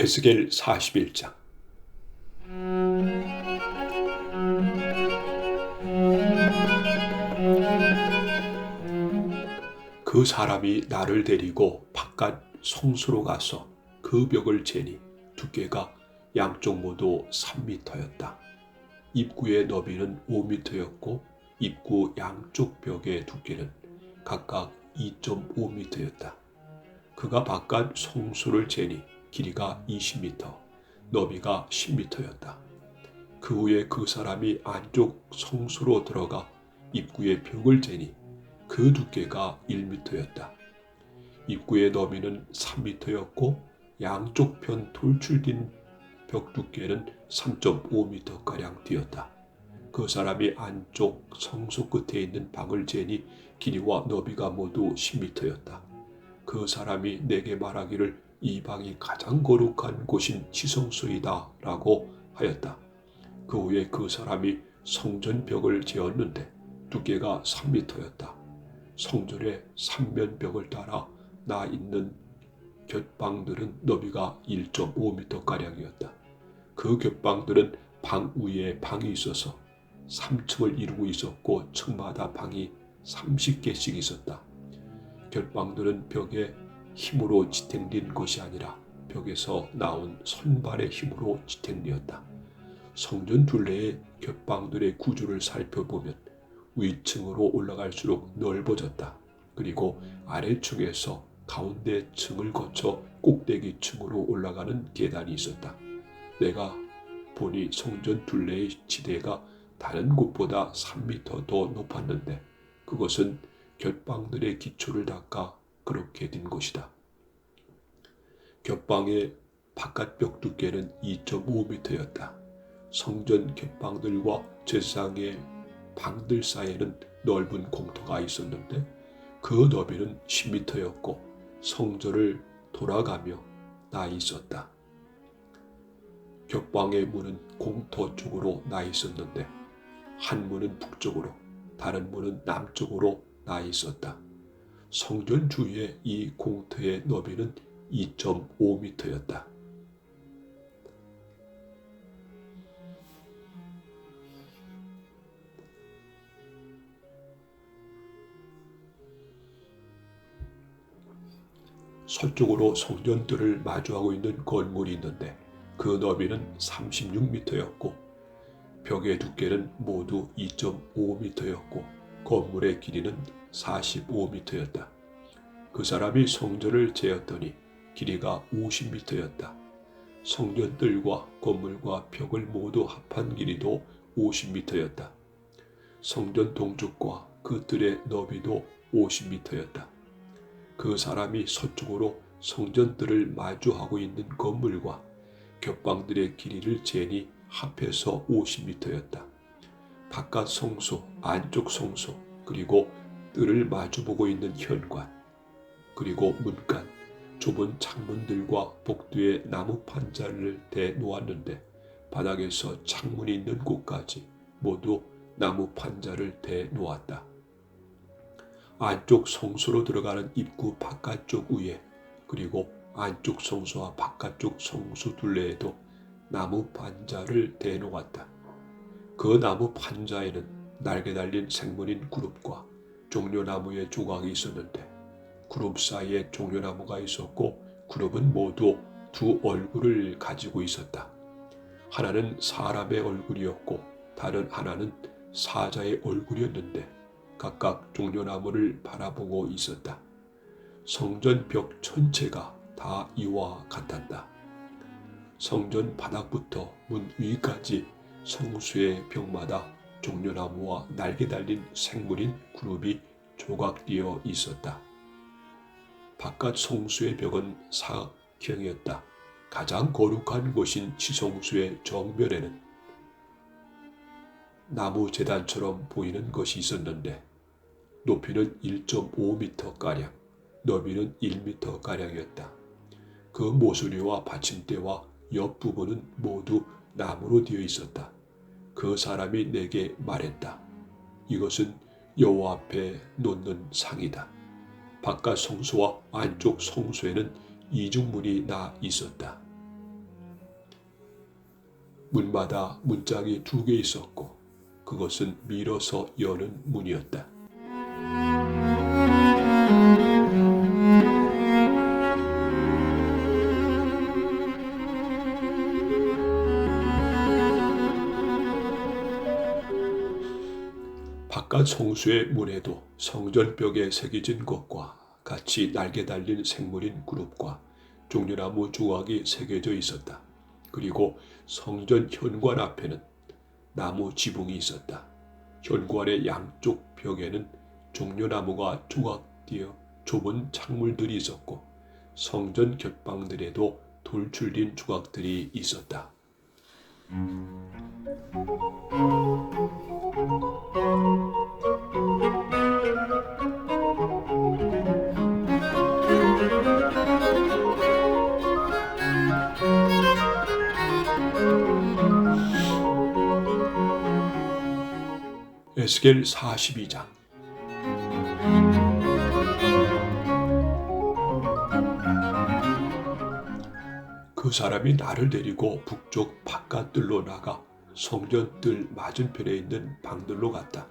에스겔 41장. 그 사람이 나를 데리고 바깥 성소로 가서 그 벽을 재니 두께가 양쪽 모두 3미터였다. 입구의 너비는 5미터였고 입구 양쪽 벽의 두께는 각각 2.5미터였다. 그가 바깥 성소를 재니 길이가 20미터, 너비가 10미터였다. 그 후에 그 사람이 안쪽 성소로 들어가 입구의 벽을 재니 그 두께가 1미터였다. 입구의 너비는 3미터였고 양쪽 편 돌출된 벽 두께는 3.5미터가량 되었다. 그 사람이 안쪽 성소 끝에 있는 방을 재니 길이와 너비가 모두 10미터였다. 그 사람이 내게 말하기를 이 방이 가장 거룩한 곳인 지성소이다 라고 하였다. 그 후에 그 사람이 성전 벽을 재었는데 두께가 3미터였다. 성전의 3면벽을 따라 나 있는 곁방들은 너비가 1.5미터가량이었다. 그 곁방들은 방 위에 방이 있어서 3층을 이루고 있었고 층마다 방이 30개씩 있었다. 곁방들은 벽에 힘으로 지탱된 것이 아니라 벽에서 나온 선발의 힘으로 지탱되었다. 성전 둘레의 곁방들의 구조를 살펴보면 위층으로 올라갈수록 넓어졌다. 그리고 아래층에서 가운데 층을 거쳐 꼭대기 층으로 올라가는 계단이 있었다. 내가 보니 성전 둘레의 지대가 다른 곳보다 3미터 더 높았는데 그것은 곁방들의 기초를 닦아 그렇게 된 것이다. 곁방의 바깥벽 두께는 2.5미터였다. 성전 곁방들과 제사장의 방들 사이에는 넓은 공터가 있었는데 그 너비는 10미터였고 성전을 돌아가며 나 있었다. 격방의 문은 공터 쪽으로 나 있었는데 한 문은 북쪽으로 다른 문은 남쪽으로 나 있었다. 성전 주위의 이 공터의 너비는 2.5미터였다. 서쪽으로 성전들을 마주하고 있는 건물이 있는데 그 너비는 36미터였고 벽의 두께는 모두 2.5미터였고 건물의 길이는 45미터였다. 그 사람이 성전을 재었더니 길이가 50미터였다. 성전들과 건물과 벽을 모두 합한 길이도 50미터였다. 성전 동쪽과 그 뜰의 너비도 50미터였다. 그 사람이 서쪽으로 성전들을 마주하고 있는 건물과 겹방들의 길이를 재니 합해서 50미터였다. 바깥 성소, 안쪽 성소, 그리고 뜰을 마주보고 있는 현관, 그리고 문간, 좁은 창문들과 복도에 나무 판자를 대놓았는데 바닥에서 창문이 있는 곳까지 모두 나무 판자를 대놓았다. 안쪽 성소로 들어가는 입구 바깥쪽 위에 그리고 안쪽 성소와 바깥쪽 성소 둘레에도 나무 판자를 대놓았다. 그 나무 판자에는 날개 달린 생문인 구룹과 종려나무의 조각이 있었는데 구룹 사이에 종려나무가 있었고 구룹은 모두 두 얼굴을 가지고 있었다. 하나는 사람의 얼굴이었고 다른 하나는 사자의 얼굴이었는데 각각 종려나무를 바라보고 있었다. 성전 벽 전체가 다 이와 같았다. 성전 바닥부터 문 위까지 성수의 벽마다 종려나무와 날개 달린 생물인 그룹이 조각되어 있었다. 바깥 성수의 벽은 사각형이었다. 가장 거룩한 곳인 지성소의 정면에는 나무 제단처럼 보이는 것이 있었는데 높이는 1.5m가량, 너비는 1m가량이었다. 그 모서리와 받침대와 옆부분은 모두 나무로 되어 있었다. 그 사람이 내게 말했다. 이것은 여호와 앞에 놓는 상이다. 바깥 성소와 안쪽 성소에는 이중문이 나 있었다. 문마다 문짝이 2개 있었고 그것은 밀어서 여는 문이었다. 바깥 성수의 문에도 성전벽에 새겨진 것과 같이 날개 달린 생물인 그룹과 종려나무 조각이 새겨져 있었다. 그리고 성전 현관 앞에는 나무 지붕이 있었다. 현관의 양쪽 벽에는 종려나무가 조각되어 좁은 창문들이 있었고 성전 곁방들에도 돌출린 조각들이 있었다. 에스겔 42장. 그 사람이 나를 데리고 북쪽 바깥뜰로 나가 성전뜰 맞은편에 있는 방들로 갔다.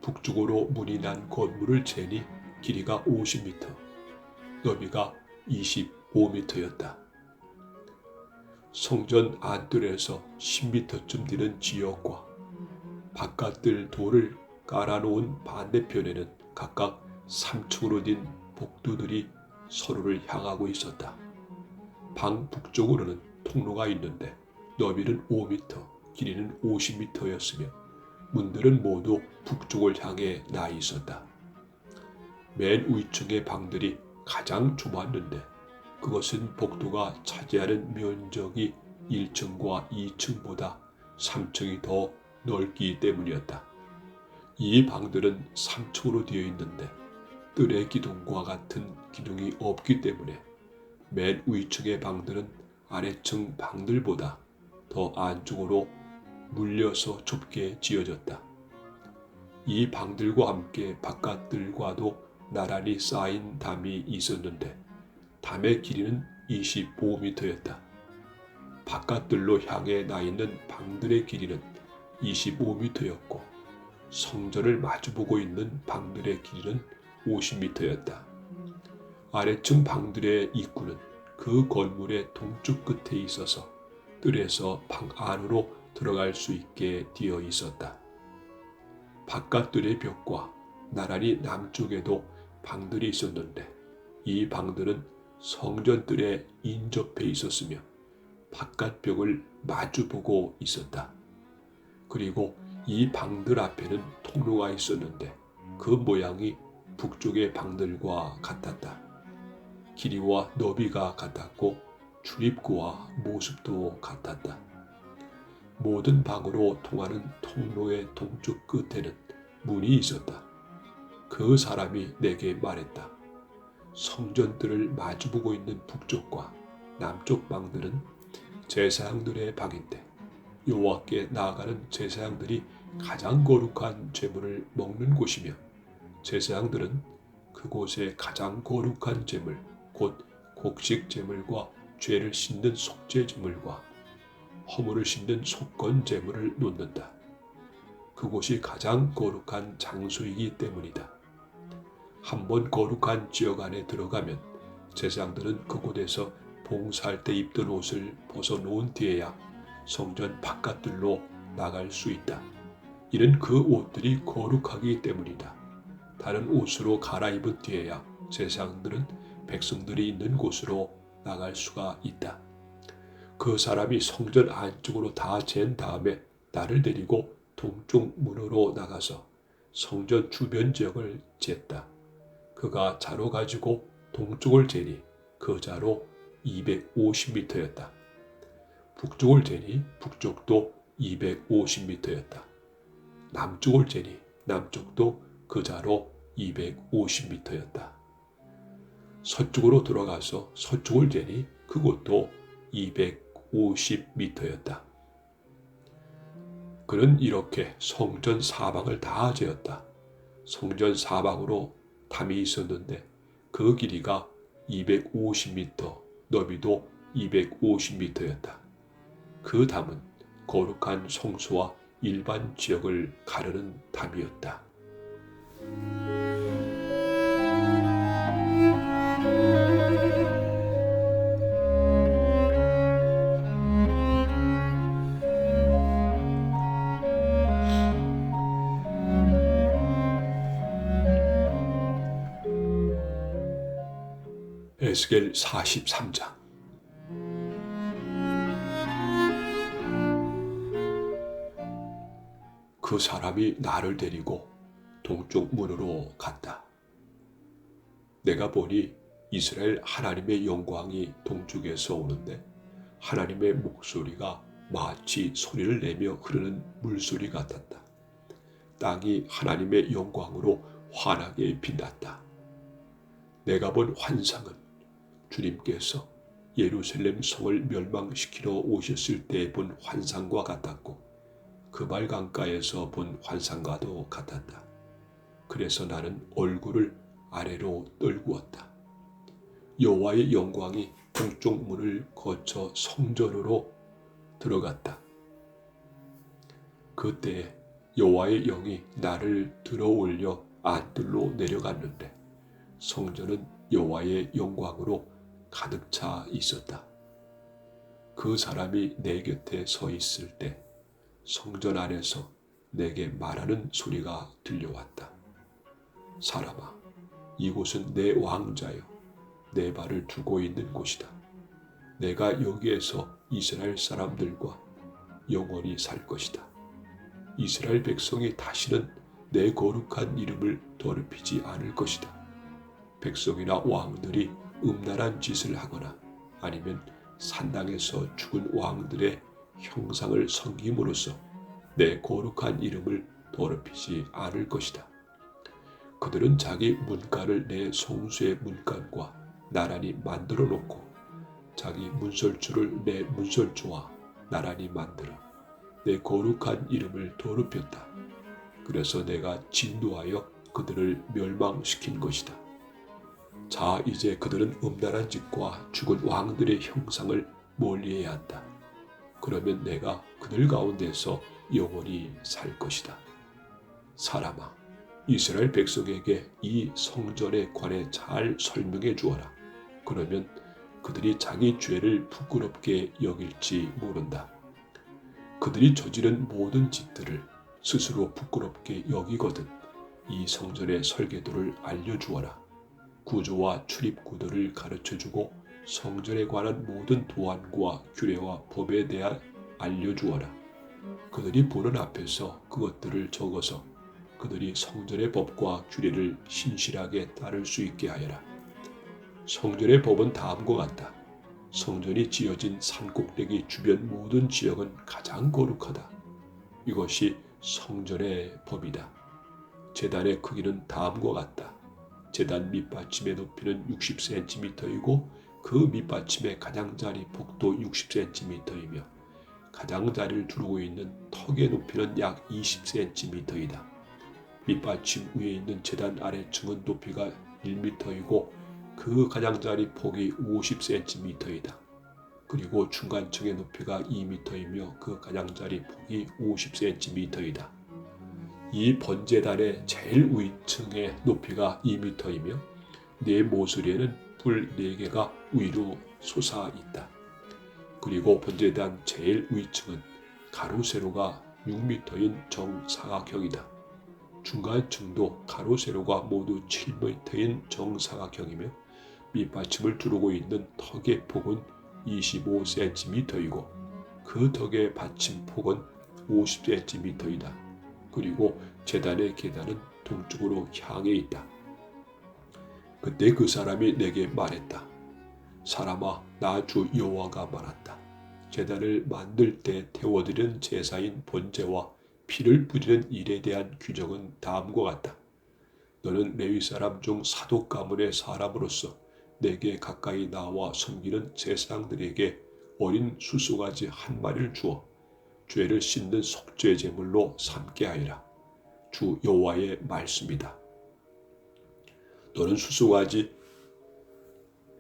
북쪽으로 문이 난 건물을 재니 길이가 50m, 너비가 25m였다. 성전 안뜰에서 10m쯤 되는 지역과 바깥뜰 돌을 깔아놓은 반대편에는 각각 3층으로 된 복도들이 서로를 향하고 있었다. 방 북쪽으로는 통로가 있는데 너비는 5m, 길이는 50m였으며 문들은 모두 북쪽을 향해 나 있었다. 맨 위층의 방들이 가장 좁았는데 그것은 복도가 차지하는 면적이 1층과 2층보다 3층이 더 넓기 때문이었다. 이 방들은 3층으로 되어 있는데 뜰의 기둥과 같은 기둥이 없기 때문에 맨 위층의 방들은 아래층 방들보다 더 안쪽으로 물려서 좁게 지어졌다. 이 방들과 함께 바깥들과도 나란히 쌓인 담이 있었는데 담의 길이는 25m였다. 바깥들로 향해 나 있는 방들의 길이는 25m였고 성전을 마주보고 있는 방들의 길이는 50m였다. 아래층 방들의 입구는 그 건물의 동쪽 끝에 있어서 뜰에서 방 안으로 들어갈 수 있게 되어 있었다. 바깥뜰의 벽과 나란히 남쪽에도 방들이 있었는데 이 방들은 성전뜰에 인접해 있었으며 바깥벽을 마주보고 있었다. 그리고 이 방들 앞에는 통로가 있었는데 그 모양이 북쪽의 방들과 같았다. 길이와 너비가 같았고 출입구와 모습도 같았다. 모든 방으로 통하는 통로의 동쪽 끝에는 문이 있었다. 그 사람이 내게 말했다. 성전들을 마주보고 있는 북쪽과 남쪽 방들은 제사장들의 방인데 여호와께 나아가는 제사장들이 가장 거룩한 제물을 먹는 곳이며 제사장들은 그곳에 가장 거룩한 제물 곧 곡식 제물과 죄를 씻는 속죄 제물과 허물을 씻는 속건 제물을 놓는다. 그곳이 가장 거룩한 장소이기 때문이다. 한번 거룩한 지역 안에 들어가면 제사장들은 그곳에서 봉사할 때 입던 옷을 벗어놓은 뒤에야 성전 바깥들로 나갈 수 있다. 이는 그 옷들이 거룩하기 때문이다. 다른 옷으로 갈아입은 뒤에야 제사장들은 백성들이 있는 곳으로 나갈 수가 있다. 그 사람이 성전 안쪽으로 다 잰 다음에 나를 데리고 동쪽 문으로 나가서 성전 주변 지역을 쟀다. 그가 자로 가지고 동쪽을 재니 그 자로 250m였다. 북쪽을 재니 북쪽도 250m였다. 남쪽을 재니 남쪽도 그 자로 250m였다. 서쪽으로 들어가서 서쪽을 재니 그곳도 250m였다. 그는 이렇게 성전 사방을 다 재었다. 성전 사방으로 담이 있었는데 그 길이가 250m, 너비도 250m였다. 그 담은 거룩한 성소와 일반 지역을 가르는 담이었다. 에스겔 43장. 그 사람이 나를 데리고 동쪽 문으로 갔다. 내가 보니 이스라엘 하나님의 영광이 동쪽에서 오는데 하나님의 목소리가 마치 소리를 내며 흐르는 물소리 같았다. 땅이 하나님의 영광으로 환하게 빛났다. 내가 본 환상은 주님께서 예루살렘 성을 멸망시키러 오셨을 때 본 환상과 같았고 그발 강가에서 본 환상과도 같았다. 그래서 나는 얼굴을 아래로 떨구었다. 여호와의 영광이 동쪽 문을 거쳐 성전으로 들어갔다. 그때에 여호와의 영이 나를 들어올려 안뜰로 내려갔는데 성전은 여호와의 영광으로 가득 차 있었다. 그 사람이 내 곁에 서 있을 때 성전 안에서 내게 말하는 소리가 들려왔다. 사람아, 이곳은 내 왕자요, 내 발을 두고 있는 곳이다. 내가 여기에서 이스라엘 사람들과 영원히 살 것이다. 이스라엘 백성이 다시는 내 거룩한 이름을 더럽히지 않을 것이다. 백성이나 왕들이 음란한 짓을 하거나 아니면 산당에서 죽은 왕들의 형상을 섬김으로써 내 거룩한 이름을 더럽히지 않을 것이다. 그들은 자기 문간을 내 성소의 문간과 나란히 만들어 놓고 자기 문설주를 내 문설주와 나란히 만들어 내 거룩한 이름을 더럽혔다. 그래서 내가 진노하여 그들을 멸망시킨 것이다. 자, 이제 그들은 음란한 짓과 죽은 왕들의 형상을 멀리해야 한다. 그러면 내가 그들 가운데서 영원히 살 것이다. 사람아, 이스라엘 백성에게 이 성전에 관해 잘 설명해 주어라. 그러면 그들이 자기 죄를 부끄럽게 여길지 모른다. 그들이 저지른 모든 짓들을 스스로 부끄럽게 여기거든 이 성전의 설계도를 알려주어라. 구조와 출입구들을 가르쳐주고 성전에 관한 모든 도안과 규례와 법에 대해 알려주어라. 그들이 보는 앞에서 그것들을 적어서 그들이 성전의 법과 규례를 신실하게 따를 수 있게 하여라. 성전의 법은 다음과 같다. 성전이 지어진 산꼭대기 주변 모든 지역은 가장 거룩하다. 이것이 성전의 법이다. 제단의 크기는 다음과 같다. 제단 밑받침의 높이는 60cm이고 그 밑받침의 가장자리 폭도 60cm이며 가장자리를 두르고 있는 턱의 높이는 약 20cm이다. 밑받침 위에 있는 제단 아래층은 높이가 1m이고 그 가장자리 폭이 50cm이다. 그리고 중간층의 높이가 2m이며 그 가장자리 폭이 50cm이다. 이 번제단의 제일 위층의 높이가 2m이며 네 모서리에는 뿔 4개가 위로 솟아 있다. 그리고 번제단 제일 위층은 가로 세로가 6m인 정사각형이다. 중간층도 가로 세로가 모두 7m인 정사각형이며 밑받침을 두르고 있는 턱의 폭은 25cm이고 그 턱의 받침 폭은 50cm이다. 그리고 제단의 계단은 동쪽으로 향해 있다. 그때 그 사람이 내게 말했다. 사람아, 나 주 여호와가 말한다. 제단을 만들 때 태워드리는 제사인 번제와 피를 뿌리는 일에 대한 규정은 다음과 같다. 너는 레위 사람 중 사독 가문의 사람으로서 내게 가까이 나와 섬기는 제사장들에게 어린 수송아지 한 마리를 주어 죄를 씻는 속죄 제물로 삼게 하리라. 주 여호와의 말씀이다. 너는 수송아지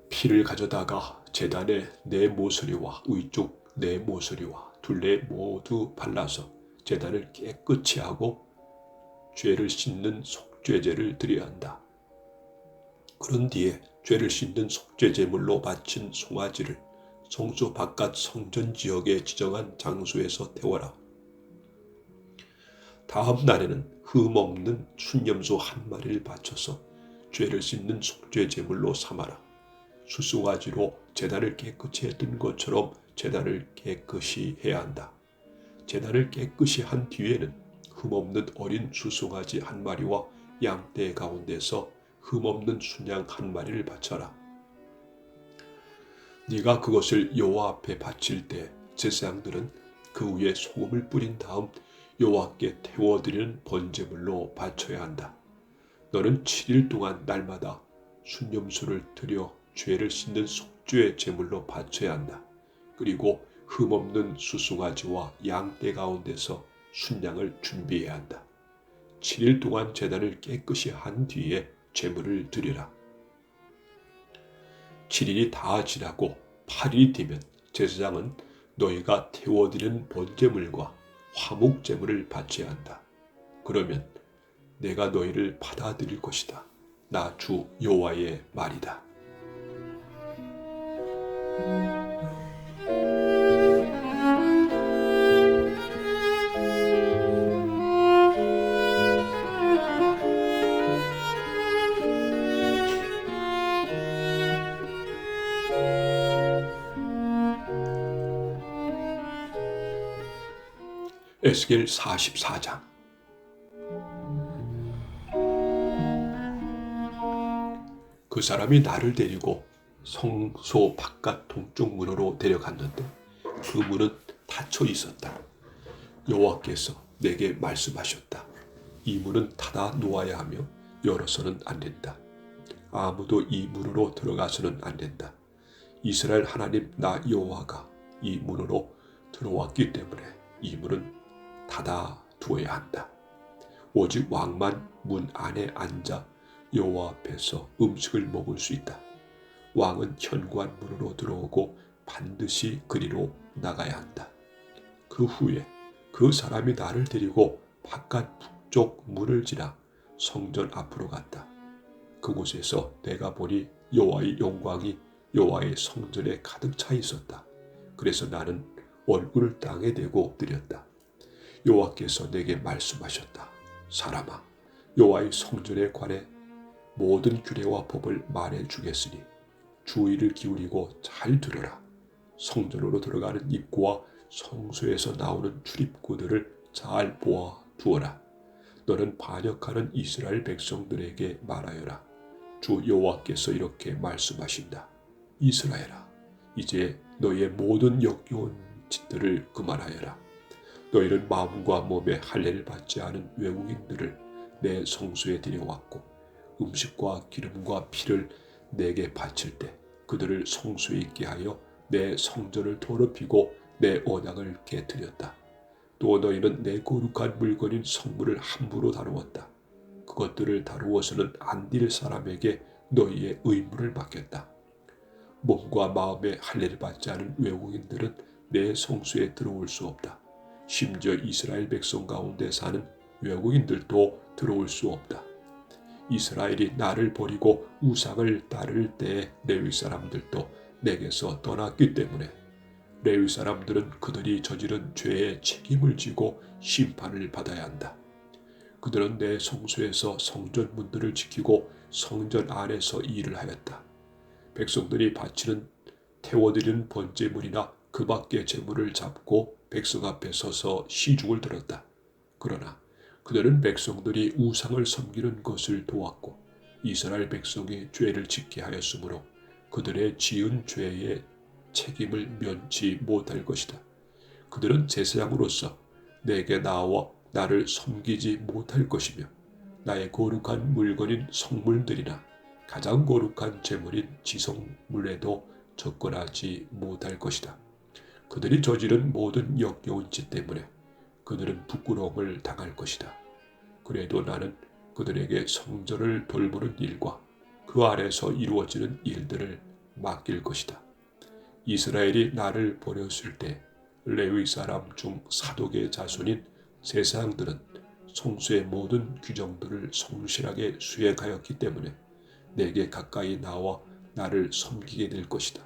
피를 가져다가 제단의 네 모서리와 위쪽 네 모서리와 둘레에 모두 발라서 제단을 깨끗이 하고 죄를 씻는 속죄제를 드려야 한다. 그런 뒤에 죄를 씻는 속죄제물로 바친 송아지를 성소 바깥 성전 지역에 지정한 장소에서 태워라. 다음 날에는 흠없는 순염소 한 마리를 바쳐서 죄를 씻는 속죄제물로 삼아라. 수송아지로 제단을 깨끗이 했던 것처럼 제단을 깨끗이 해야 한다. 제단을 깨끗이 한 뒤에는 흠없는 어린 수송아지 한 마리와 양떼 가운데서 흠없는 순양 한 마리를 바쳐라. 네가 그것을 여호와 앞에 바칠 때 제사장들은 그 위에 소금을 뿌린 다음 여호와께 태워드리는 번제물로 바쳐야 한다. 너는 7일 동안 날마다 순염소를 드려 죄를 씻는 속죄 제물로 바쳐야 한다. 그리고 흠없는 수송아지와 양떼 가운데서 순양을 준비해야 한다. 7일 동안 제단을 깨끗이 한 뒤에 제물을 드리라. 7일이 다 지나고 8일이 되면 제사장은 너희가 태워드리는 번제물과 화목제물을 바쳐야 한다. 그러면 내가 너희를 받아들일 것이다. 나 주 여호와의 말이다. 에스겔 44장. 그 사람이 나를 데리고 성소 바깥 동쪽 문으로 데려갔는데 그 문은 닫혀 있었다. 여호와께서 내게 말씀하셨다. 이 문은 닫아 놓아야 하며 열어서는 안 된다. 아무도 이 문으로 들어가서는 안 된다. 이스라엘 하나님 나 여호와가 이 문으로 들어왔기 때문에 이 문은 닫아 두어야 한다. 오직 왕만 문 안에 앉아 여호와 앞에서 음식을 먹을 수 있다. 왕은 현관문으로 들어오고 반드시 그리로 나가야 한다. 그 후에 그 사람이 나를 데리고 바깥 북쪽 문을 지나 성전 앞으로 갔다. 그곳에서 내가 보니 여호와의 영광이 여호와의 성전에 가득 차 있었다. 그래서 나는 얼굴을 땅에 대고 엎드렸다. 여호와께서 내게 말씀하셨다. 사람아, 여호와의 성전에 관해 모든 규례와 법을 말해 주겠으니 주의를 기울이고 잘 들으라. 성전으로 들어가는 입구와 성소에서 나오는 출입구들을 잘 보아 두어라. 너는 반역하는 이스라엘 백성들에게 말하여라. 주 여호와께서 이렇게 말씀하신다. 이스라엘아, 이제 너희의 모든 역겨운 짓들을 그만하여라. 너희는 마음과 몸에 할례를 받지 않은 외국인들을 내 성소에 들여왔고 음식과 기름과 피를 내게 바칠 때 그들을 성소에 있게 하여 내 성전을 더럽히고 내 언약을 깨뜨렸다. 또 너희는 내 거룩한 물건인 성물을 함부로 다루었다. 그것들을 다루어서는 안 될 사람에게 너희의 의무를 맡겼다. 몸과 마음에 할례를 받지 않은 외국인들은 내 성소에 들어올 수 없다. 심지어 이스라엘 백성 가운데 사는 외국인들도 들어올 수 없다. 이스라엘이 나를 버리고 우상을 따를 때에 레위 사람들도 내게서 떠났기 때문에 레위 사람들은 그들이 저지른 죄의 책임을 지고 심판을 받아야 한다. 그들은 내 성소에서 성전 문들을 지키고 성전 안에서 일을 하였다. 백성들이 바치는 태워드리는 번제물이나 그 밖의 제물을 잡고 백성 앞에 서서 시중을 들었다. 그러나 그들은 백성들이 우상을 섬기는 것을 도왔고 이스라엘 백성이 죄를 짓게 하였으므로 그들의 지은 죄의 책임을 면치 못할 것이다. 그들은 제사장으로서 내게 나와 나를 섬기지 못할 것이며 나의 거룩한 물건인 성물들이나 가장 거룩한 제물인 지성물에도 접근하지 못할 것이다. 그들이 저지른 모든 역겨운 짓 때문에 그들은 부끄러움을 당할 것이다. 그래도 나는 그들에게 성전을 돌보는 일과 그 안에서 이루어지는 일들을 맡길 것이다. 이스라엘이 나를 버렸을 때 레위 사람 중 사독의 자손인 제사장들은 성수의 모든 규정들을 성실하게 수행하였기 때문에 내게 가까이 나와 나를 섬기게 될 것이다.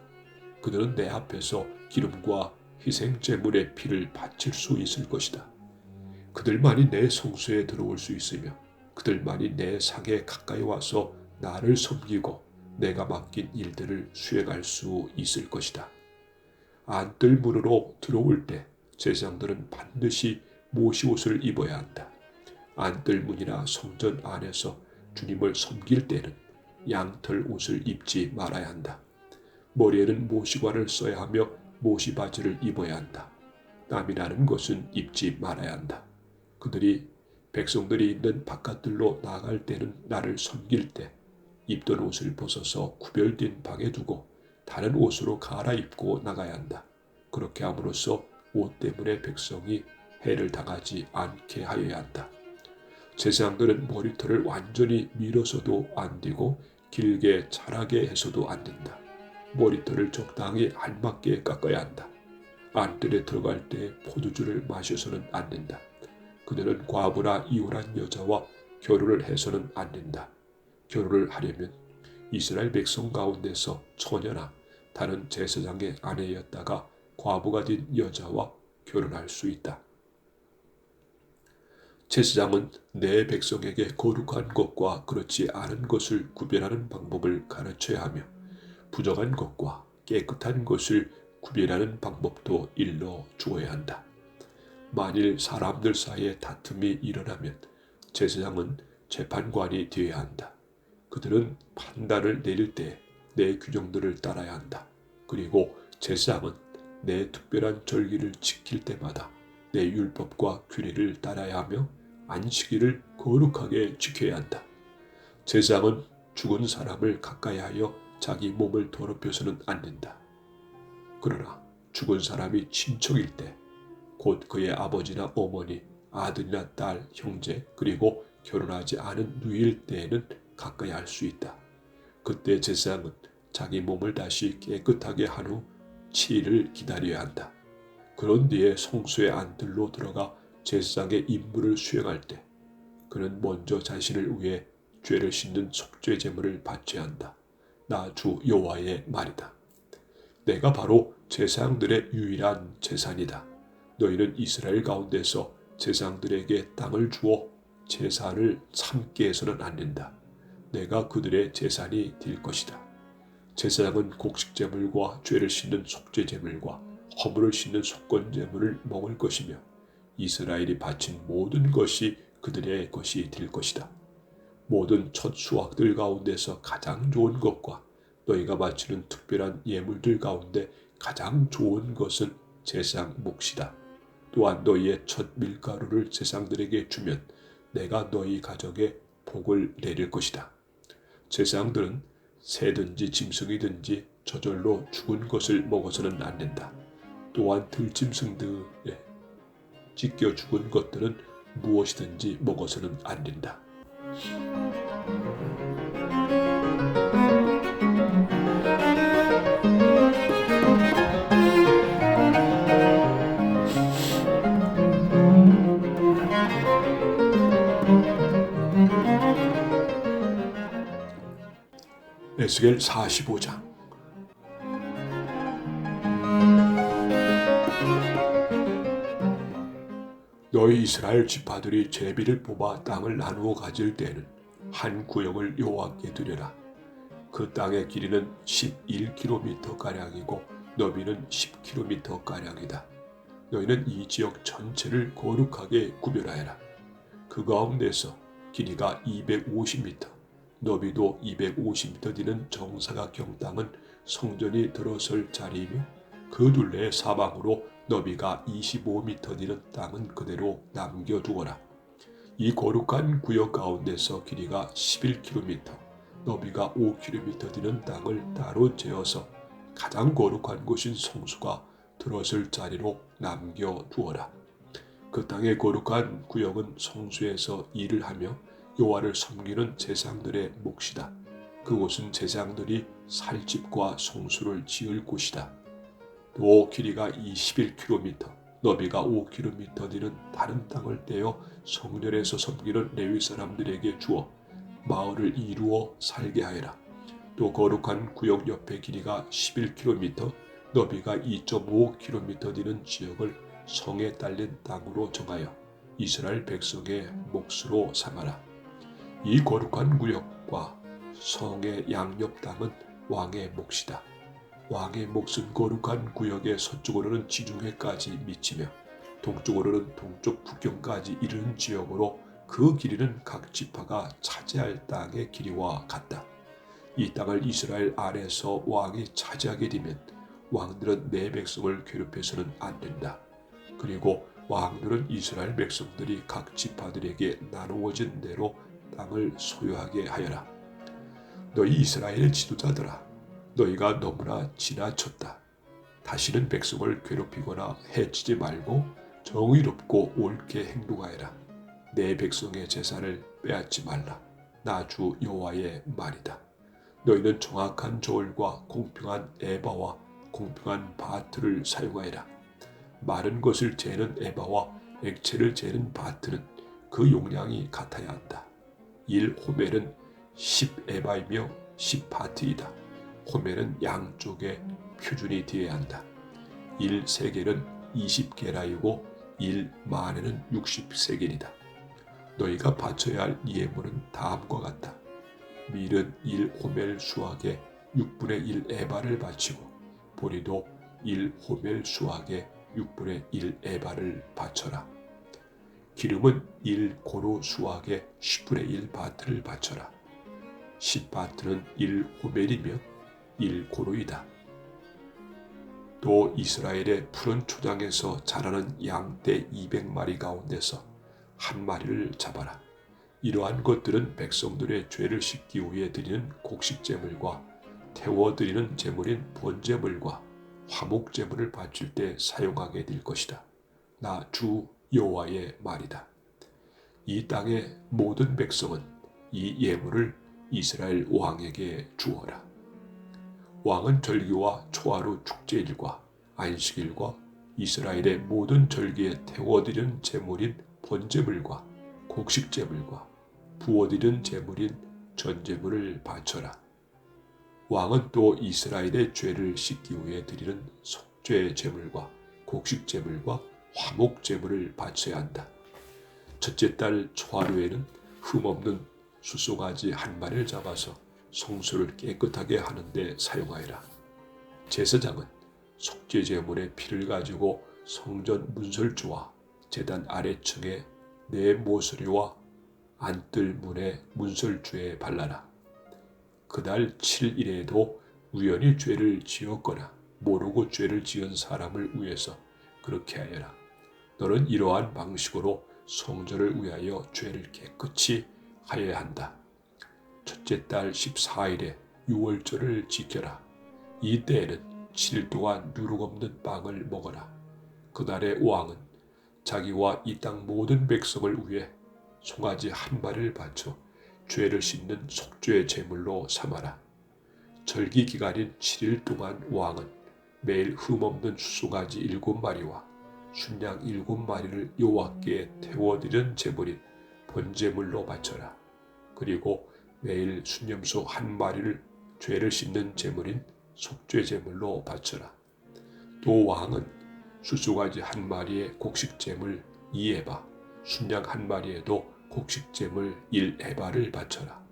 그들은 내 앞에서 기름과 희생 제물의 피를 바칠 수 있을 것이다. 그들만이 내 성소에 들어올 수 있으며 그들만이 내 상에 가까이 와서 나를 섬기고 내가 맡긴 일들을 수행할 수 있을 것이다. 안뜰 문으로 들어올 때 제사장들은 반드시 모시옷을 입어야 한다. 안뜰 문이나 성전 안에서 주님을 섬길 때는 양털 옷을 입지 말아야 한다. 머리에는 모시관을 써야 하며 모시바지를 입어야 한다. 땀이 나는 것은 입지 말아야 한다. 그들이 백성들이 있는 바깥들로 나갈 때는 나를 섬길 때 입던 옷을 벗어서 구별된 방에 두고 다른 옷으로 갈아입고 나가야 한다. 그렇게 함으로써 옷 때문에 백성이 해를 당하지 않게 하여야 한다. 제사장들은 머리털을 완전히 밀어서도 안 되고 길게 자라게 해서도 안 된다. 머리털을 적당히 알맞게 깎아야 한다. 안뜰에 들어갈 때 포도주를 마셔서는 안 된다. 그들은 과부나 이혼한 여자와 결혼을 해서는 안 된다. 결혼을 하려면 이스라엘 백성 가운데서 처녀나 다른 제사장의 아내였다가 과부가 된 여자와 결혼할 수 있다. 제사장은 내 백성에게 거룩한 것과 그렇지 않은 것을 구별하는 방법을 가르쳐야 하며 부정한 것과 깨끗한 것을 구별하는 방법도 일러 주어야 한다. 만일 사람들 사이에 다툼이 일어나면 제사장은 재판관이 되어야 한다. 그들은 판단을 내릴 때 내 규정들을 따라야 한다. 그리고 제사장은 내 특별한 절기를 지킬 때마다 내 율법과 규례를 따라야 하며 안식일을 거룩하게 지켜야 한다. 제사장은 죽은 사람을 가까이 하여 자기 몸을 더럽혀서는 안 된다. 그러나 죽은 사람이 친척일 때 곧 그의 아버지나 어머니, 아들이나 딸, 형제, 그리고 결혼하지 않은 누이일 때에는 가까이 할 수 있다. 그때 제사장은 자기 몸을 다시 깨끗하게 한 후 7일을 기다려야 한다. 그런 뒤에 성소의 안뜰로 들어가 제사장의 임무를 수행할 때 그는 먼저 자신을 위해 죄를 씻는 속죄 제물을 바쳐야 한다. 나 주 여호와의 말이다. 내가 바로 제사장들의 유일한 제산이다. 너희는 이스라엘 가운데서 제사장들에게 땅을 주어 제사를 참게 해서는 안 된다. 내가 그들의 제산이 될 것이다. 제사장은 곡식 제물과 죄를 씻는 속죄 제물과 허물을 씻는 속건 제물을 먹을 것이며 이스라엘이 바친 모든 것이 그들의 것이 될 것이다. 모든 첫 수확들 가운데서 가장 좋은 것과 너희가 바치는 특별한 예물들 가운데 가장 좋은 것은 제사장 몫이다. 또한 너희의 첫 밀가루를 제사장들에게 주면 내가 너희 가정에 복을 내릴 것이다. 제사장들은 새든지 짐승이든지 저절로 죽은 것을 먹어서는 안 된다. 또한 들짐승들에 찢겨 죽은 것들은 무엇이든지 먹어서는 안 된다. 에스겔 45장. 너희 이스라엘 지파들이 제비를 뽑아 땅을 나누어 가질 때에는 한 구역을 여호와께 드려라. 그 땅의 길이는 11km 가량이고 너비는 10km 가량이다. 너희는 이 지역 전체를 거룩하게 구별하여라. 그 가운데서 길이가 250m, 너비도 250m 되는 정사각형 땅은 성전이 들어설 자리이며 그 둘레의 사방으로 너비가 25m 되는 땅은 그대로 남겨두어라. 이 거룩한 구역 가운데서 길이가 11km, 너비가 5km 되는 땅을 따로 재어서 가장 거룩한 곳인 성수가 들어설 자리로 남겨두어라. 그 땅의 거룩한 구역은 성수에서 일을 하며 여호와를 섬기는 제사장들의 몫이다. 그곳은 제사장들이 살 집과 성수를 지을 곳이다. 또 길이가 21km, 너비가 5km 되는 다른 땅을 떼어 성전에서 섬기는 레위 사람들에게 주어 마을을 이루어 살게 하여라. 또 거룩한 구역 옆에 길이가 11km, 너비가 2.5km 되는 지역을 성에 딸린 땅으로 정하여 이스라엘 백성의 몫으로 삼아라. 이 거룩한 구역과 성의 양옆 땅은 왕의 몫이다. 왕의 몫은 거룩한 구역의 서쪽으로는 지중해까지 미치며 동쪽으로는 동쪽 국경까지 이르는 지역으로 그 길이는 각 지파가 차지할 땅의 길이와 같다. 이 땅을 이스라엘 안에서 왕이 차지하게 되면 왕들은 내 백성을 괴롭혀서는 안 된다. 그리고 왕들은 이스라엘 백성들이 각 지파들에게 나누어진 대로 땅을 소유하게 하여라. 너희 이스라엘 지도자들아, 너희가 너무나 지나쳤다. 다시는 백성을 괴롭히거나 해치지 말고 정의롭고 옳게 행동하여라. 내 백성의 제사를 빼앗지 말라. 나 주 여호와의 말이다. 너희는 정확한 저울과 공평한 에바와 공평한 바트를 사용하여라. 마른 것을 재는 에바와 액체를 재는 바트는 그 용량이 같아야 한다. 1호멜은 10에바이며 10바트이다. 호멜은 양쪽에 표준이 되어야 한다. 1세겔은 20게라이고 1만에는 60세겔이다. 너희가 바쳐야 할 예물은 다음과 같다. 밀은 1호멜 수확에 6분의 1 에바를 바치고 보리도 1호멜 수확에 6분의 1 에바를 바쳐라. 기름은 1고루 수확에 10분의 1 바트를 바쳐라. 10바트는 1호멜이며 1고루이다. 또 이스라엘의 푸른 초장에서 자라는 양떼 200마리 가운데서 한 마리를 잡아라. 이러한 것들은 백성들의 죄를 씻기 위해 드리는 곡식제물과 태워 드리는 제물인 번제물과 화목제물을 바칠 때 사용하게 될 것이다. 나 주 여호와의 말이다. 이 땅의 모든 백성은 이 예물을 이스라엘 왕에게 주어라. 왕은 절기와 초하루 축제일과 안식일과 이스라엘의 모든 절기에 태워드리는 제물인 번제물과 곡식제물과 부어드리는 제물인 전제물을 바쳐라. 왕은 또 이스라엘의 죄를 씻기 위해 드리는 속죄 제물과 곡식제물과 화목제물을 바쳐야 한다. 첫째 달 초하루에는 흠없는 숫송아지 한 마리를 잡아서 성소를 깨끗하게 하는데 사용하여라. 제사장은 속죄제물의 피를 가지고 성전 문설주와 제단 아래층에 내 모서리와 안뜰 문의 문설주에 발라라. 그달 7일에도 우연히 죄를 지었거나 모르고 죄를 지은 사람을 위해서 그렇게 하여라. 너는 이러한 방식으로 성전을 위하여 죄를 깨끗이 하여야 한다. 첫째 달 14일에 유월절을 지켜라. 이 때에는 7일 동안 누룩 없는 빵을 먹어라. 그날의 왕은 자기와 이 땅 모든 백성을 위해 송아지 한 마리를 바쳐 죄를 씻는 속죄 제물로 삼아라. 절기 기간인 7일 동안 왕은 매일 흠없는 숫송아지 7마리와 순양 7마리를 여호와께 태워드리는 제물인 번제물로 바쳐라. 그리고 매일 순염소 한 마리를 죄를 씻는 제물인 속죄 제물로 바쳐라. 또 왕은 숫송아지 한 마리에 곡식제물 2에바, 순양 한 마리에도 곡식제물 1에바를 바쳐라.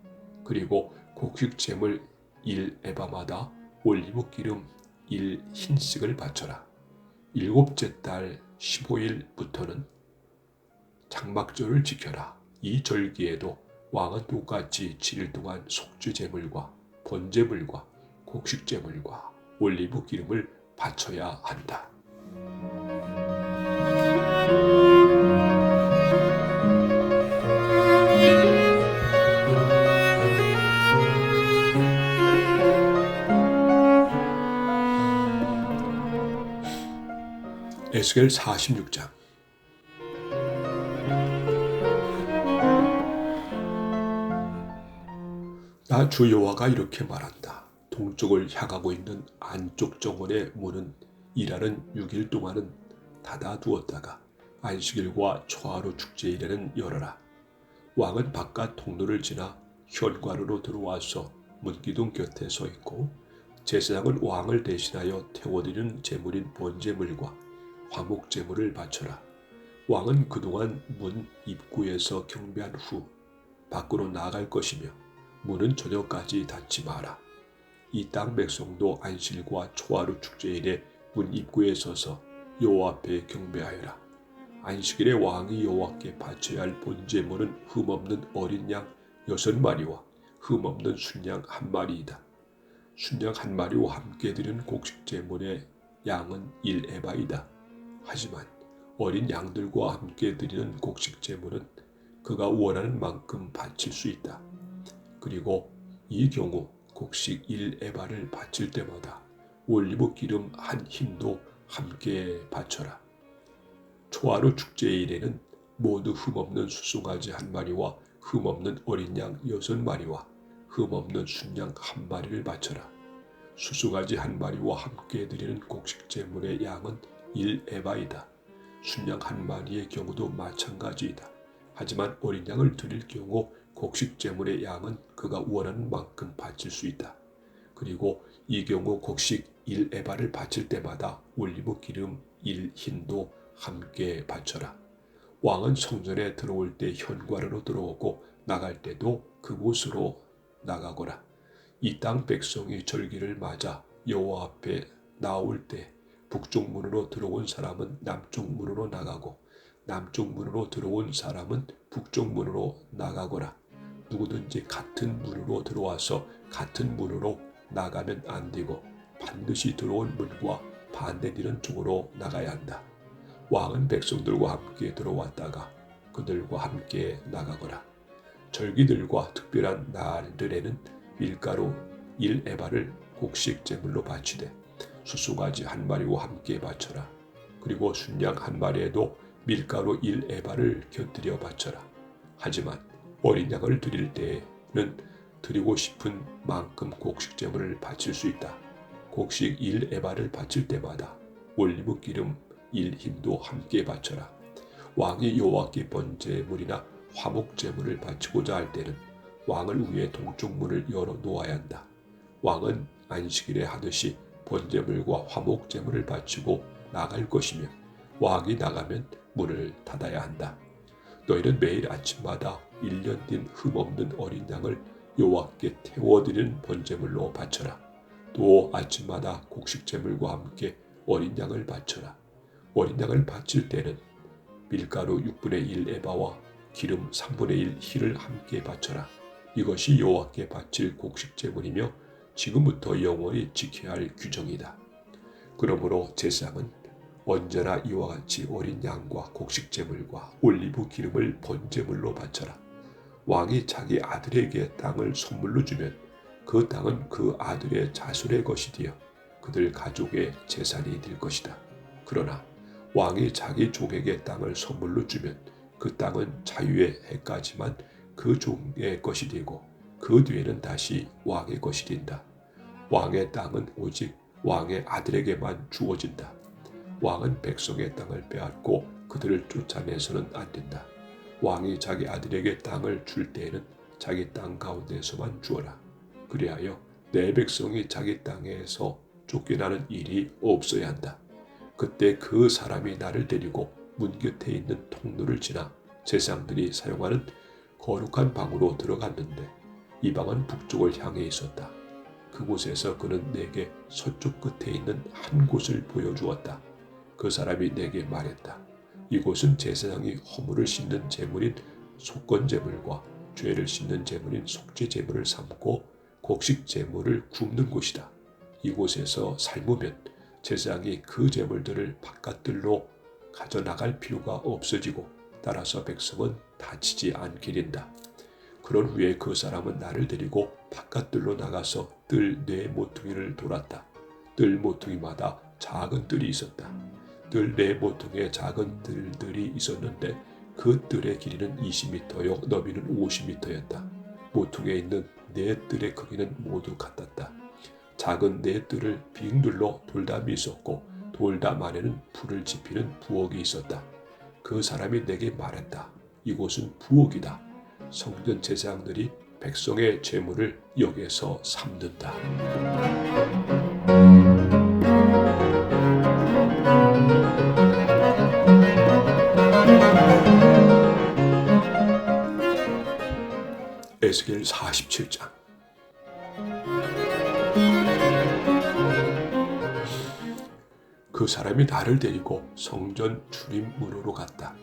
그리고 곡식제물 1에바마다 올리브 기름 1흰씩을 바쳐라. 일곱째 달 15일부터는 장막절을 지켜라. 이 절기에도 왕은 똑같이 7일 동안 속죄제물과 번제물과 곡식제물과 올리브 기름을 바쳐야 한다. 에스겔 46장. 나 주 여호와가 이렇게 말한다. 동쪽을 향하고 있는 안쪽 정원의 문은 일하는 6일 동안은 닫아두었다가 안식일과 초하루 축제일에는 열어라. 왕은 바깥 통로를 지나 현관으로 들어와서 문기둥 곁에 서 있고 제사장은 왕을 대신하여 태워드리는 제물인 번제물과 화목제물을 바쳐라. 왕은 그동안 문 입구에서 경배한 후 밖으로 나아갈 것이며 문은 저녁까지 닫지 마라. 이 땅 백성도 안식일과 초하루 축제일에 문 입구에 서서 여호와 앞에 경배하여라. 안식일에 왕이 여호와께 바쳐야 할 번제물은 흠없는 어린 양 6마리와 흠없는 순양 1마리이다. 순양 1마리와 함께 드리는 곡식제물의 양은 1에바이다. 하지만 어린 양들과 함께 드리는 곡식제물은 그가 원하는 만큼 바칠 수 있다. 그리고 이 경우 곡식 1에바를 바칠 때마다 올리브 기름 한 흰도 함께 바쳐라. 초하루 축제일에는 모두 흠없는 수송아지 1마리와 흠없는 어린 양 6마리와 흠없는 순양 1마리를 바쳐라. 수송아지 1마리와 함께 드리는 곡식제물의 양은 1에바이다. 순양 1마리의 경우도 마찬가지이다. 하지만 어린 양을 드릴 경우 곡식제물의 양은 그가 원하는 만큼 바칠 수 있다. 그리고 이 경우 곡식 1에바를 바칠 때마다 올리브 기름 1흰도 함께 바쳐라. 왕은 성전에 들어올 때 현관으로 들어오고 나갈 때도 그곳으로 나가거라. 이 땅 백성이 절기를 맞아 여호와 앞에 나올 때 북쪽 문으로 들어온 사람은 남쪽 문으로 나가고 남쪽 문으로 들어온 사람은 북쪽 문으로 나가거라. 누구든지 같은 문으로 들어와서 같은 문으로 나가면 안 되고 반드시 들어온 문과 반대되는 쪽으로 나가야 한다. 왕은 백성들과 함께 들어왔다가 그들과 함께 나가거라. 절기들과 특별한 날들에는 밀가루 1에바를 곡식 제물로 바치되 수송아지 1마리와 함께 바쳐라. 그리고 순양 1마리에도 밀가루 1에바를 곁들여 바쳐라. 하지만 어린 양을 드릴 때에는 드리고 싶은 만큼 곡식 제물을 바칠 수 있다. 곡식 1에바를 바칠 때마다 올리브 기름 1흰도 함께 바쳐라. 왕이 여호와께 번제물이나 화목제물을 바치고자 할 때는 왕을 위해 동쪽 문을 열어 놓아야 한다. 왕은 안식일에 하듯이 번제물과 화목제물을 바치고 나갈 것이며 왕이 나가면 문을 닫아야 한다. 너희는 매일 아침마다 1년 된 흠없는 어린 양을 여호와께 태워드리는 번제물로 바쳐라. 또 아침마다 곡식제물과 함께 어린 양을 바쳐라. 어린 양을 바칠 때는 밀가루 6분의 1 에바와 기름 3분의 1 힐을 함께 바쳐라. 이것이 여호와께 바칠 곡식제물이며 지금부터 영원히 지켜야 할 규정이다. 그러므로 제사장은 언제나 이와 같이 어린 양과 곡식제물과 올리브 기름을 번제물로 바쳐라. 왕이 자기 아들에게 땅을 선물로 주면 그 땅은 그 아들의 자손의 것이 되어 그들 가족의 재산이 될 것이다. 그러나 왕이 자기 종에게 땅을 선물로 주면 그 땅은 자유의 해까지만 그 종의 것이 되고 그 뒤에는 다시 왕의 것이 된다. 왕의 땅은 오직 왕의 아들에게만 주어진다. 왕은 백성의 땅을 빼앗고 그들을 쫓아내서는 안 된다. 왕이 자기 아들에게 땅을 줄 때에는 자기 땅 가운데서만 주어라. 그리하여 내 백성이 자기 땅에서 쫓겨나는 일이 없어야 한다. 그때 그 사람이 나를 데리고 문 곁에 있는 통로를 지나 제사장들이 사용하는 거룩한 방으로 들어갔는데 이 방은 북쪽을 향해 있었다. 그곳에서 그는 내게 서쪽 끝에 있는 한 곳을 보여주었다. 그 사람이 내게 말했다. 이곳은 제사장이 허물을 씻는 제물인 속건제물과 죄를 씻는 제물인 속죄제물을 삼고 곡식 제물을 굽는 곳이다. 이곳에서 삶으면 제사장이 그 제물들을 바깥들로 가져나갈 필요가 없어지고 따라서 백성은 다치지 않게 된다. 그런 후에 그 사람은 나를 데리고 바깥들로 나가서 뜰 4모퉁이를 돌았다. 뜰 모퉁이마다 작은 뜰이 있었다. 뜰 4모퉁이에 작은 뜰들이 있었는데 그 뜰의 길이는 20m요 너비는 50m였다. 모퉁이에 있는 4뜰의 크기는 모두 같았다. 작은 4뜰을 빙 둘러 돌담이 있었고 돌담 안에는 불을 지피는 부엌이 있었다. 그 사람이 내게 말했다. 이곳은 부엌이다. 성전 제사장들이 백성의 재물을 여기에서 삼는다. 에스겔 47장. 그 사람이 나를 데리고 성전 출입문으로 갔다.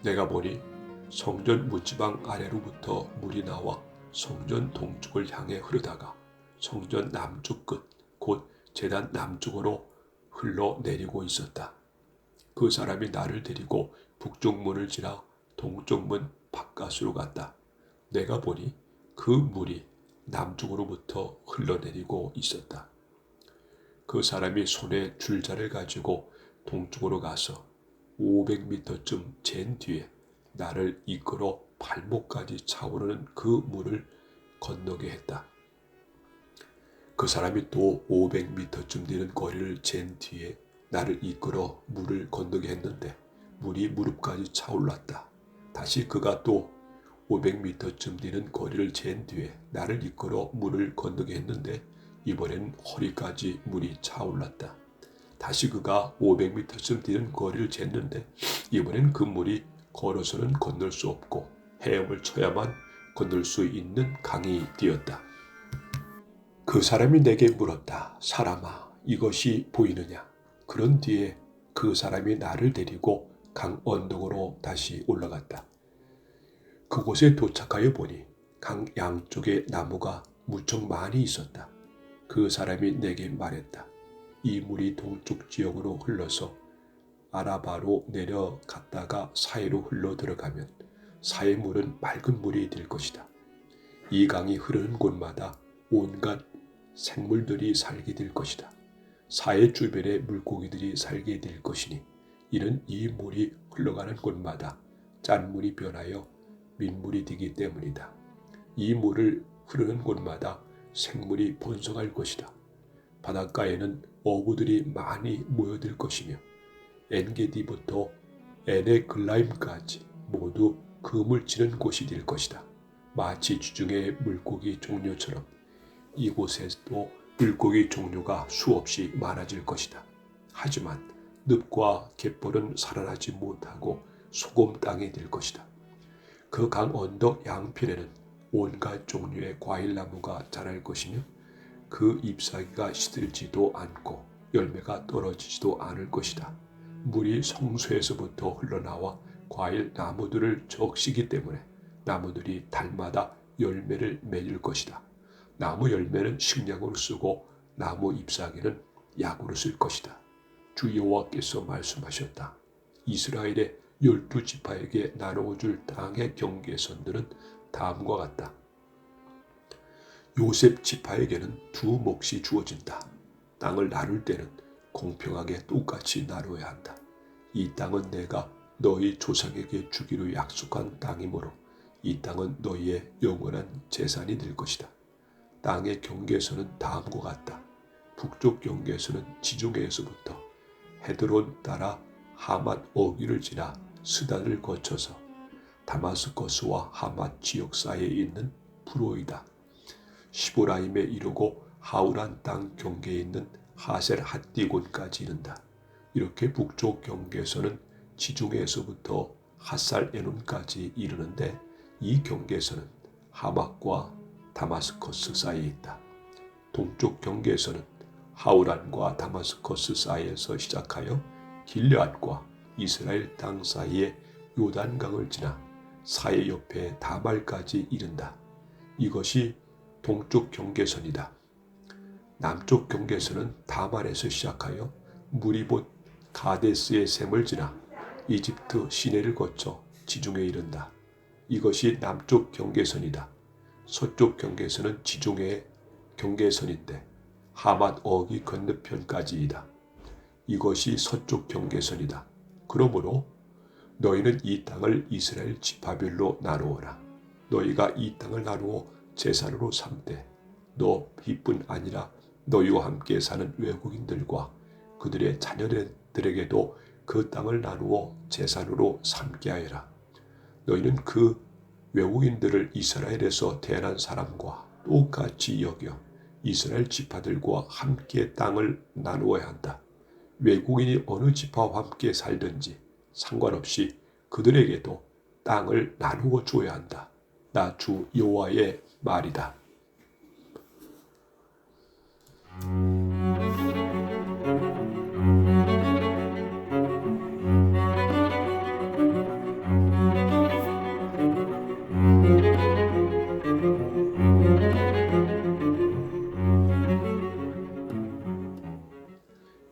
내가 보니 성전 문지방 아래로부터 물이 나와 성전 동쪽을 향해 흐르다가 성전 남쪽 끝, 곧 제단 남쪽으로 흘러내리고 있었다. 그 사람이 나를 데리고 북쪽 문을 지나 동쪽 문 바깥으로 갔다. 내가 보니 그 물이 남쪽으로부터 흘러내리고 있었다. 그 사람이 손에 줄자를 가지고 동쪽으로 가서 500m쯤 잰 뒤에 나를 이끌어 발목까지 차오르는 그 물을 건너게 했다. 그 사람이 또 500m쯤 되는 거리를 잰 뒤에 나를 이끌어 물을 건너게 했는데 물이 무릎까지 차올랐다. 다시 그가 또 500m쯤 되는 거리를 잰 뒤에 나를 이끌어 물을 건너게 했는데 이번엔 허리까지 물이 차올랐다. 다시 그가 500m쯤 되는 거리를 쟀는데 이번엔 그 물이 걸어서는 건널 수 없고 헤엄을 쳐야만 건널 수 있는 강이 되었다. 그 사람이 내게 물었다. 사람아, 이것이 보이느냐? 그런 뒤에 그 사람이 나를 데리고 강 언덕으로 다시 올라갔다. 그곳에 도착하여 보니 강 양쪽에 나무가 무척 많이 있었다. 그 사람이 내게 말했다. 이 물이 동쪽 지역으로 흘러서 아라바로 내려갔다가 사해로 흘러 들어가면 사해 물은 맑은 물이 될 것이다. 이 강이 흐르는 곳마다 온갖 생물들이 살게 될 것이다. 사해 주변에 물고기들이 살게 될 것이니 이는 이 물이 흘러가는 곳마다 짠물이 변하여 민물이 되기 때문이다. 이 물을 흐르는 곳마다 생물이 번성할 것이다. 바닷가에는 어부들이 많이 모여들 것이며 엔게디부터 에네글라임까지 모두 금을 치는 곳이 될 것이다. 마치 주중의 물고기 종류처럼 이곳에도 물고기 종류가 수없이 많아질 것이다. 하지만 늪과 갯벌은 살아나지 못하고 소금 땅이 될 것이다. 그 강 언덕 양편에는 온갖 종류의 과일나무가 자랄 것이며 그 잎사귀가 시들지도 않고 열매가 떨어지지도 않을 것이다. 물이 성소에서부터 흘러나와 과일 나무들을 적시기 때문에 나무들이 달마다 열매를 맺을 것이다. 나무 열매는 식량으로 쓰고 나무 잎사귀는 약으로 쓸 것이다. 주 여호와께서 말씀하셨다. 이스라엘의 12지파에게 나누어줄 땅의 경계선들은 다음과 같다. 요셉 지파에게는 2몫이 주어진다. 땅을 나눌 때는 공평하게 똑같이 나누어야 한다. 이 땅은 내가 너희 조상에게 주기로 약속한 땅이므로 이 땅은 너희의 영원한 재산이 될 것이다. 땅의 경계선은 다음과 같다. 북쪽 경계선은 지중해에서부터 헤드론 따라 하맛 어귀를 지나 스단을 거쳐서 다마스커스와 하맛 지역 사이에 있는 프로이다. 시보라임에 이르고 하우란 땅 경계에 있는 하셀 핫디곤까지 이른다. 이렇게 북쪽 경계선은 지중해에서부터 핫살 에논까지 이르는데 이 경계선은 하맛과 다마스커스 사이에 있다. 동쪽 경계선은 하우란과 다마스커스 사이에서 시작하여 길르앗과 이스라엘 땅 사이에 요단강을 지나 사해 옆에 다말까지 이른다. 이것이 동쪽 경계선이다. 남쪽 경계선은 다말에서 시작하여 무리봇 가데스의 샘을 지나 이집트 시내를 거쳐 지중해에 이른다. 이것이 남쪽 경계선이다. 서쪽 경계선은 지중해의 경계선인데 하맛 어귀 건너편까지이다. 이것이 서쪽 경계선이다. 그러므로 너희는 이 땅을 이스라엘 지파별로 나누어라. 너희가 이 땅을 나누어 제사로 삼되 너희뿐 아니라 너희와 함께 사는 외국인들과 그들의 자녀들에게도 그 땅을 나누어 재산으로 삼게 하여라. 너희는 그 외국인들을 이스라엘에서 태어난 사람과 똑같이 여겨 이스라엘 지파들과 함께 땅을 나누어야 한다. 외국인이 어느 지파와 함께 살든지 상관없이 그들에게도 땅을 나누어 주어야 한다. 나 주 여호와의 말이다.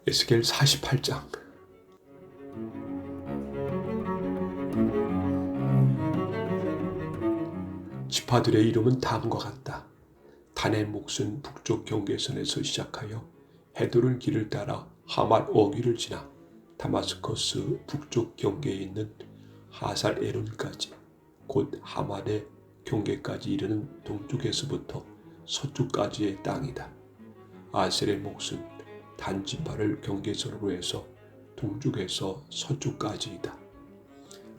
에스겔 48장. 지파들의 이름은 다음과 같다. 단의 몫은 북쪽 경계선에서 시작하여 헤드론 길을 따라 하맛 어귀를 지나 다마스커스 북쪽 경계에 있는 하살 에론까지, 곧 하맛의 경계까지 이르는 동쪽에서부터 서쪽까지의 땅이다. 아셀의 몫은 단 지파를 경계선으로 해서 동쪽에서 서쪽까지이다.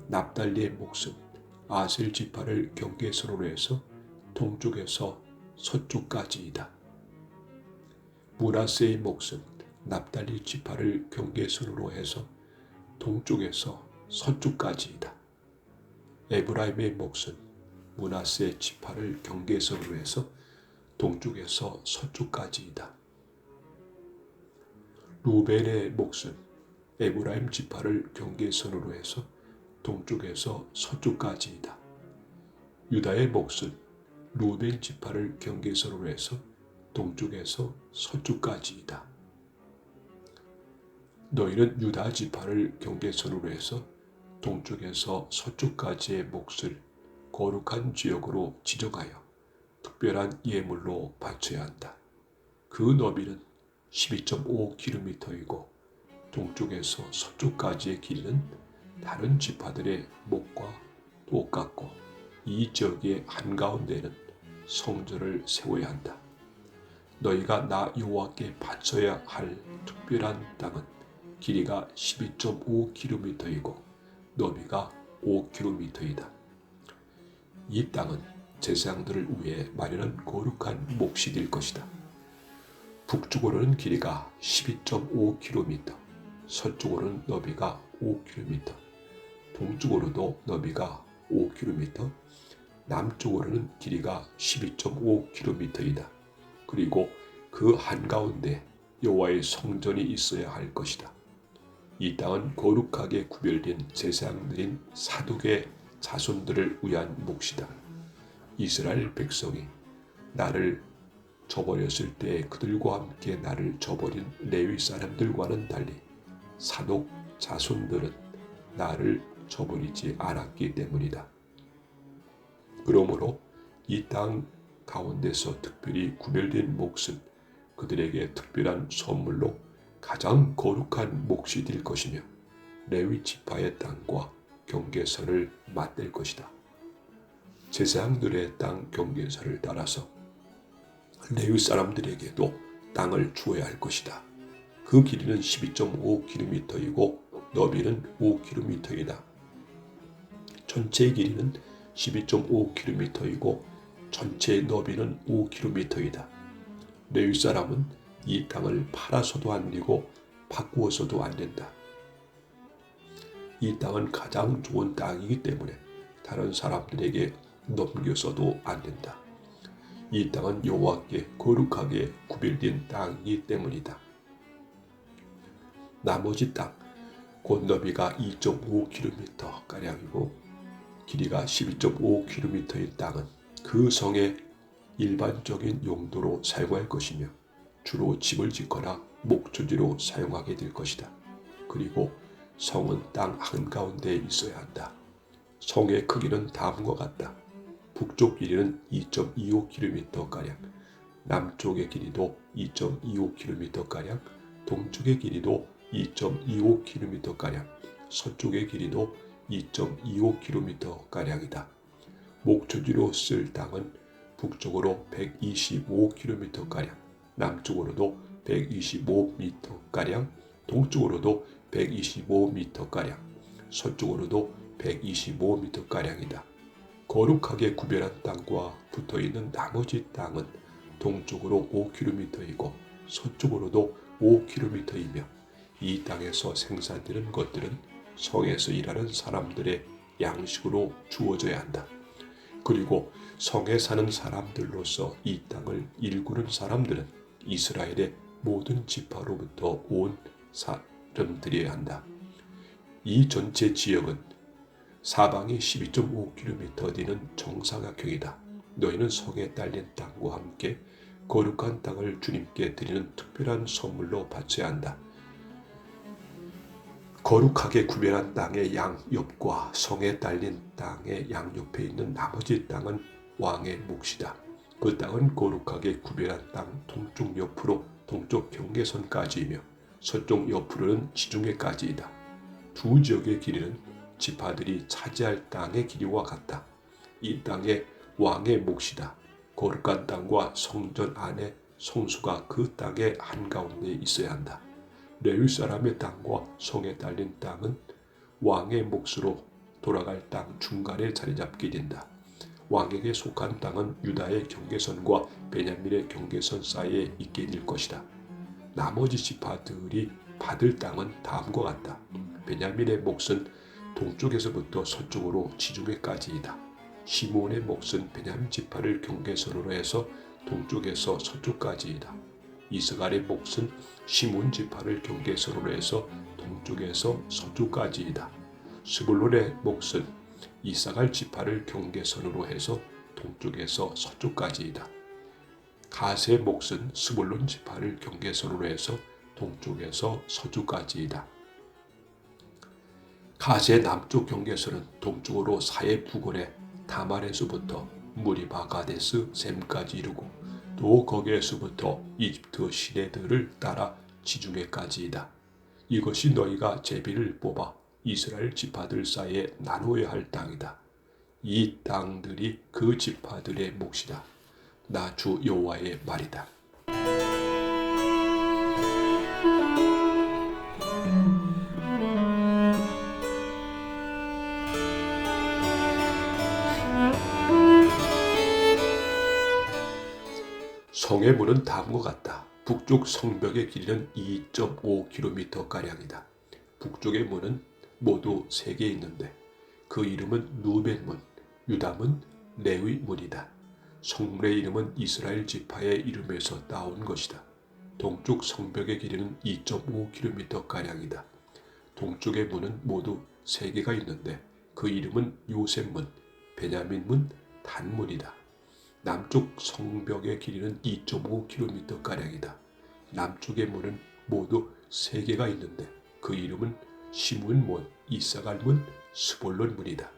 납달리의 몫은 아셀 지파를 경계선으로 해서 동쪽에서 서쪽까지이다. 므낫세의 몫은 납달리 지파를 경계선으로 해서 동쪽에서 서쪽까지이다. 에브라임의 몫은 므낫세 지파를 경계선으로 해서 동쪽에서 서쪽까지이다. 루벤의 몫은 에브라임 지파를 경계선으로 해서 동쪽에서 서쪽까지이다. 유다의 몫은 루벤 지파를 경계선으로 해서 동쪽에서 서쪽까지이다. 너희는 유다 지파를 경계선으로 해서 동쪽에서 서쪽까지의 몫을 거룩한 지역으로 지정하여 특별한 예물로 바쳐야 한다. 그 너비는 12.5km이고 동쪽에서 서쪽까지의 길이는 다른 지파들의 목과 똑같고 이 지역의 한가운데에는 성전을 세워야 한다. 너희가 나 여호와께 바쳐야 할 특별한 땅은 길이가 12.5km이고 너비가 5km이다. 이 땅은 제사장들을 위해 마련한 거룩한 몫이 될 것이다. 북쪽으로는 길이가 12.5km, 서쪽으로는 너비가 5km, 동쪽으로도 너비가 5km, 남쪽으로는 길이가 12.5km이다. 그리고 그 한가운데 여호와의 성전이 있어야 할 것이다. 이 땅은 거룩하게 구별된 제사장들인 사독의 자손들을 위한 몫이다. 이스라엘 백성이 나를 저버렸을 때 그들과 함께 나를 저버린 레위 사람들과는 달리 사독 자손들은 나를 저버리지 않았기 때문이다. 그러므로 이 땅 가운데서 특별히 구별된 몫은 그들에게 특별한 선물로 가장 거룩한 몫이 될 것이며 레위 지파의 땅과 경계선을 맞댈 것이다. 제사장들의 땅 경계선을 따라서 레위 사람들에게도 땅을 주어야 할 것이다. 그 길이는 12.5km이고 너비는 5km이다. 전체 길이는 12.5km이고 전체 너비는 5km이다. 레위 사람은 이 땅을 팔아서도 안 되고 바꾸어서도 안 된다. 이 땅은 가장 좋은 땅이기 때문에 다른 사람들에게 넘겨서도 안 된다. 이 땅은 여호와께 거룩하게 구별된 땅이기 때문이다. 나머지 땅, 곧 너비가 2.5km가량이고 길이가 12.5km의 땅은 그 성의 일반적인 용도로 사용할 것이며 주로 집을 짓거나 목초지로 사용하게 될 것이다. 그리고 성은 땅 한가운데에 있어야 한다. 성의 크기는 다음과 같다. 북쪽 길이는 2.25km가량, 남쪽의 길이도 2.25km가량, 동쪽의 길이도 2.25km가량, 서쪽의 길이도 2.25km가량이다. 목초지로 쓸 땅은 북쪽으로 125km가량, 남쪽으로도 125m가량, 동쪽으로도 125m가량, 서쪽으로도 125m가량이다. 거룩하게 구별한 땅과 붙어있는 나머지 땅은 동쪽으로 5km이고 서쪽으로도 5km이며 이 땅에서 생산되는 것들은 성에서 일하는 사람들의 양식으로 주어져야 한다. 그리고 성에 사는 사람들로서 이 땅을 일구는 사람들은 이스라엘의 모든 지파로부터 온 사람들이어야 한다. 이 전체 지역은 사방이 12.5km 되는 정사각형이다. 너희는 성에 딸린 땅과 함께 거룩한 땅을 주님께 드리는 특별한 선물로 바쳐야 한다. 거룩하게 구별한 땅의 양옆과 성에 딸린 땅의 양옆에 있는 나머지 땅은 왕의 몫이다. 그 땅은 거룩하게 구별한 땅 동쪽 옆으로 동쪽 경계선까지이며 서쪽 옆으로는 지중해까지이다. 두 지역의 길이는 지파들이 차지할 땅의 길이와 같다. 이 땅의 왕의 몫이다. 거룩한 땅과 성전 안에 성수가 그 땅의 한가운데 있어야 한다. 레위 사람의 땅과 성에 딸린 땅은 왕의 몫으로 돌아갈 땅 중간에 자리 잡게 된다. 왕에게 속한 땅은 유다의 경계선과 베냐민의 경계선 사이에 있게 될 것이다. 나머지 지파들이 받을 땅은 다음과 같다. 베냐민의 몫은 동쪽에서부터 서쪽으로 지중해까지이다. 시몬의 몫은 베냐민 지파를 경계선으로 해서 동쪽에서 서쪽까지이다. 이스갈의 몫은 시몬 지파를 경계선으로 해서 동쪽에서 서쪽까지이다. 스불론의 몫은 이사갈 지파를 경계선으로 해서 동쪽에서 서쪽까지이다. 갓의 몫은 스불론 지파를 경계선으로 해서 동쪽에서 서쪽까지이다. 갓의 남쪽 경계선은 동쪽으로 사해 부근의 다말에서부터 무리바 가데스 셈까지 이르고 또 거기에서부터 이집트 시내들을 따라 지중해까지이다. 이것이 너희가 제비를 뽑아 이스라엘 지파들 사이에 나누어야 할 땅이다. 이 땅들이 그 지파들의 몫이다. 나 주 여호와의 말이다. 성의 문은 다음과 같다. 북쪽 성벽의 길이는 2.5km가량이다. 북쪽의 문은 모두 3개 있는데 그 이름은 누벤 문, 유다 문, 레위 문이다. 성문의 이름은 이스라엘 지파의 이름에서 따온 것이다. 동쪽 성벽의 길이는 2.5km가량이다. 동쪽의 문은 모두 3개가 있는데 그 이름은 요셉 문, 베냐민 문, 단 문이다. 남쪽 성벽의 길이는 2.5km가량이다. 남쪽의 문은 모두 3개가 있는데 그 이름은 시므온 문, 이사갈 문, 스볼론 문이다.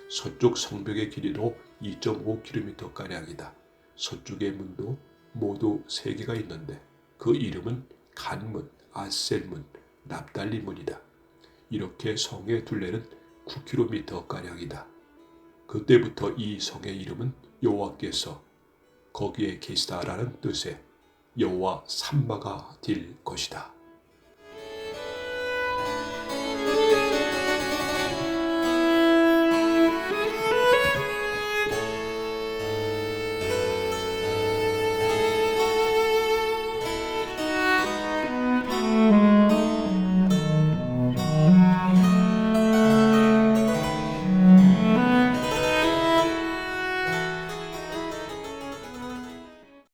서쪽 성벽의 길이도 2.5km가량이다. 서쪽의 문도 모두 3개가 있는데 그 이름은 간문, 아셀문, 납달리 문이다. 이렇게 성의 둘레는 9km가량이다. 그때부터 이 성의 이름은 여호와께서 거기에 계시다라는 뜻의 여호와 삼마가 될 것이다.